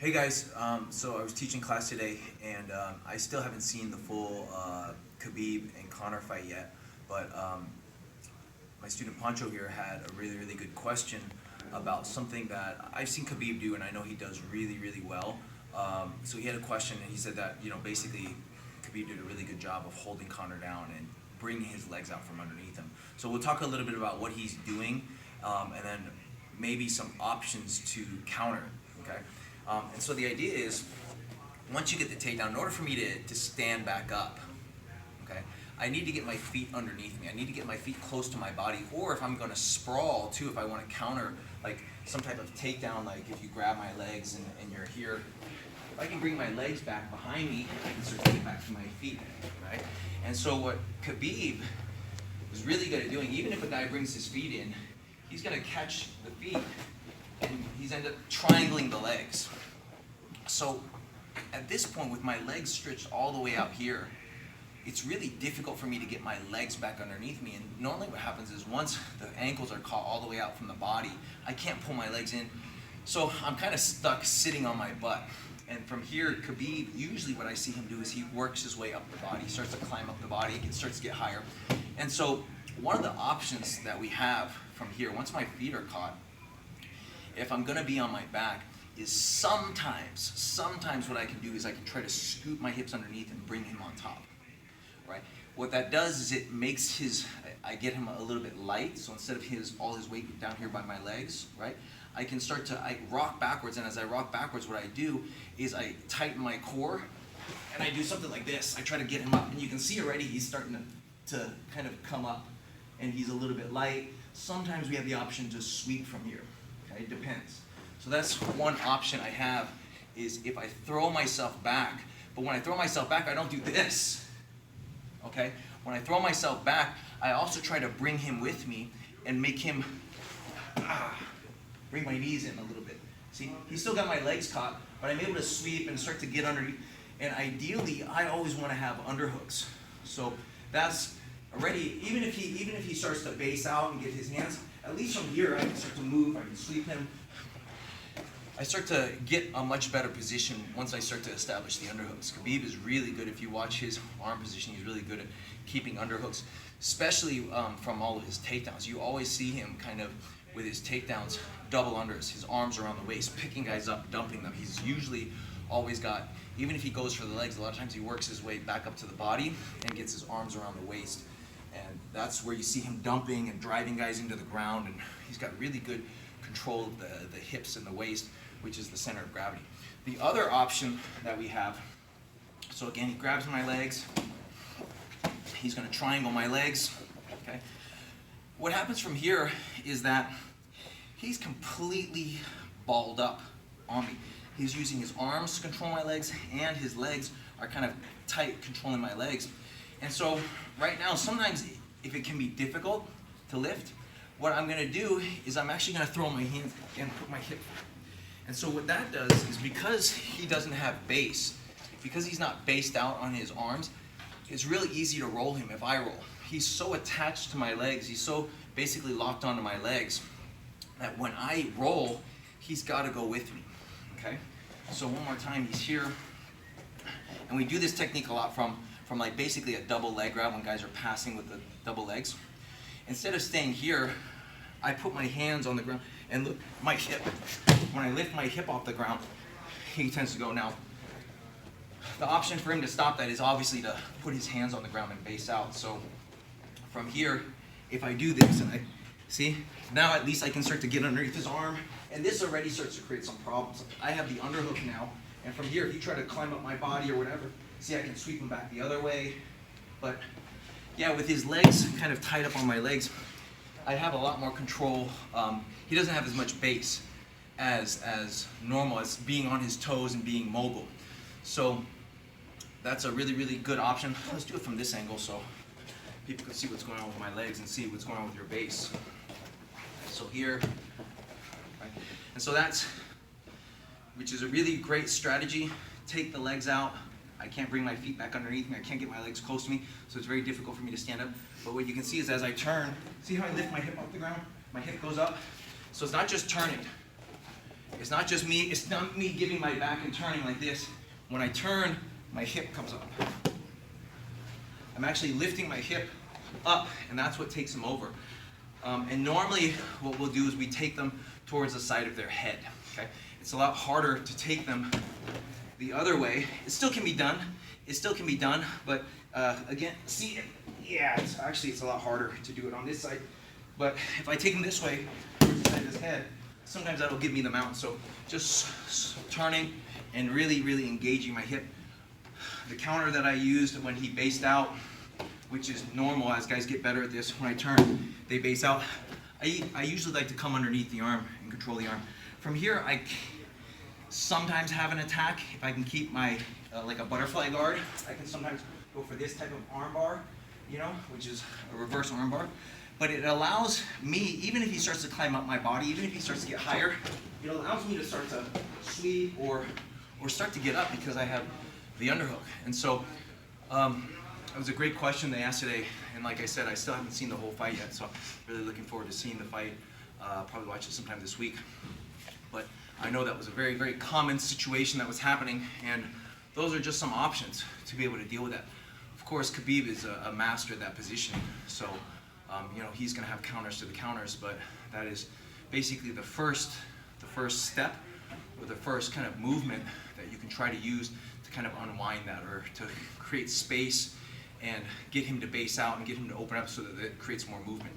Hey guys, so I was teaching class today, and I still haven't seen the full Khabib and Conor fight yet, but my student Pancho here had a really good question about something that I've seen Khabib do, and I know he does really well. So he had a question, and he said that, basically Khabib did a really good job of holding Conor down and bringing his legs out from underneath him. So we'll talk a little bit about what he's doing, and then maybe some options to counter, okay? And so the idea is, once you get the takedown, in order for me to stand back up, okay, I need to get my feet underneath me. I need to get my feet close to my body, or if I'm going to sprawl too, if I want to counter like some type of takedown, like if you grab my legs and you're here, if I can bring my legs back behind me, I can start to get back to my feet, right? And so what Khabib was really good at doing, even if a guy brings his feet in, he's going to catch the feet and he's end up triangling the legs. So at this point, with my legs stretched all the way out here, it's really difficult for me to get my legs back underneath me. And normally what happens is once the ankles are caught all the way out from the body, I can't pull my legs in. So I'm kind of stuck sitting on my butt. And from here, Khabib, usually what I see him do is he works his way up the body, he starts to climb up the body, it starts to get higher. And so one of the options that we have from here, once my feet are caught, if I'm gonna be on my back, is sometimes what I can do is I can try to scoop my hips underneath and bring him on top, right? What that does is it makes I get him a little bit light, so instead of all his weight down here by my legs, right? I can start to rock backwards, and as I rock backwards, what I do is I tighten my core, and I do something like this. I try to get him up, and you can see already he's starting to kind of come up, and he's a little bit light. Sometimes we have the option to sweep from here. Okay, it depends. So that's one option I have, is if I throw myself back. But when I throw myself back, I don't do this. Okay? When I throw myself back, I also try to bring him with me and make him bring my knees in a little bit. See, he's still got my legs caught, but I'm able to sweep and start to get underneath. And ideally, I always want to have underhooks. So that's already, even if he starts to base out and get his hands, at least from here, I can start to move, I can sweep him. I start to get a much better position once I start to establish the underhooks. Khabib is really good. If you watch his arm position, he's really good at keeping underhooks, especially from all of his takedowns. You always see him kind of, with his takedowns, double unders, his arms around the waist, picking guys up, dumping them. He's usually always got, even if he goes for the legs, a lot of times he works his way back up to the body and gets his arms around the waist. And that's where you see him dumping and driving guys into the ground, and he's got really good control of the hips and the waist, which is the center of gravity. The other option that we have, so again, he grabs my legs, he's gonna triangle my legs, okay? What happens from here is that he's completely balled up on me. He's using his arms to control my legs, and his legs are kind of tight, controlling my legs. And so right now, sometimes if it can be difficult to lift, what I'm gonna do is I'm actually gonna throw my hands and put my hip. And so what that does is, because he doesn't have base, because he's not based out on his arms, it's really easy to roll him if I roll. He's so attached to my legs, he's so basically locked onto my legs, that when I roll, he's gotta go with me, okay? So one more time, he's here. And we do this technique a lot from like basically a double leg grab when guys are passing with the double legs. Instead of staying here, I put my hands on the ground and look, my hip. When I lift my hip off the ground, he tends to go. Now, the option for him to stop that is obviously to put his hands on the ground and base out. So from here, if I do this and I, see, now at least I can start to get underneath his arm, and this already starts to create some problems. I have the underhook now, and from here, if you try to climb up my body or whatever, see, I can sweep him back the other way. But yeah, with his legs kind of tied up on my legs, I have a lot more control. He doesn't have as much base as normal, as being on his toes and being mobile. So that's a really good option. Let's do it from this angle so people can see what's going on with my legs and see what's going on with your base. So here, right? And so that's, which is a really great strategy. Take the legs out. I can't bring my feet back underneath me. I can't get my legs close to me, so it's very difficult for me to stand up. But what you can see is as I turn, see how I lift my hip off the ground? My hip goes up. So it's not just turning. It's not just me, it's not me giving my back and turning like this. When I turn, my hip comes up. I'm actually lifting my hip up, and that's what takes them over. And normally what we'll do is we take them towards the side of their head. Okay? It's a lot harder to take them the other way. It still can be done. It still can be done, but again, see, yeah, it's a lot harder to do it on this side. But if I take them this way, towards the side of his head, sometimes that'll give me the mount. So just turning and really, really engaging my hip. The counter that I used when he based out, which is normal as guys get better at this, when I turn, they base out. I usually like to come underneath the arm and control the arm. From here, I sometimes have an attack. If I can keep my, like a butterfly guard, I can sometimes go for this type of arm bar, you know, which is a reverse arm bar. But it allows me, even if he starts to climb up my body, even if he starts to get higher, it allows me to start to sweep or start to get up because I have the underhook. And so it was a great question they asked today. And like I said, I still haven't seen the whole fight yet, so I'm really looking forward to seeing the fight. Probably watch it sometime this week. But I know that was a very, very common situation that was happening, and those are just some options to be able to deal with that. Of course, Khabib is a master at that position, so you know, he's going to have counters to the counters, but that is basically the first step, or the first kind of movement that you can try to use to kind of unwind that, or to create space and get him to base out and get him to open up so that it creates more movement.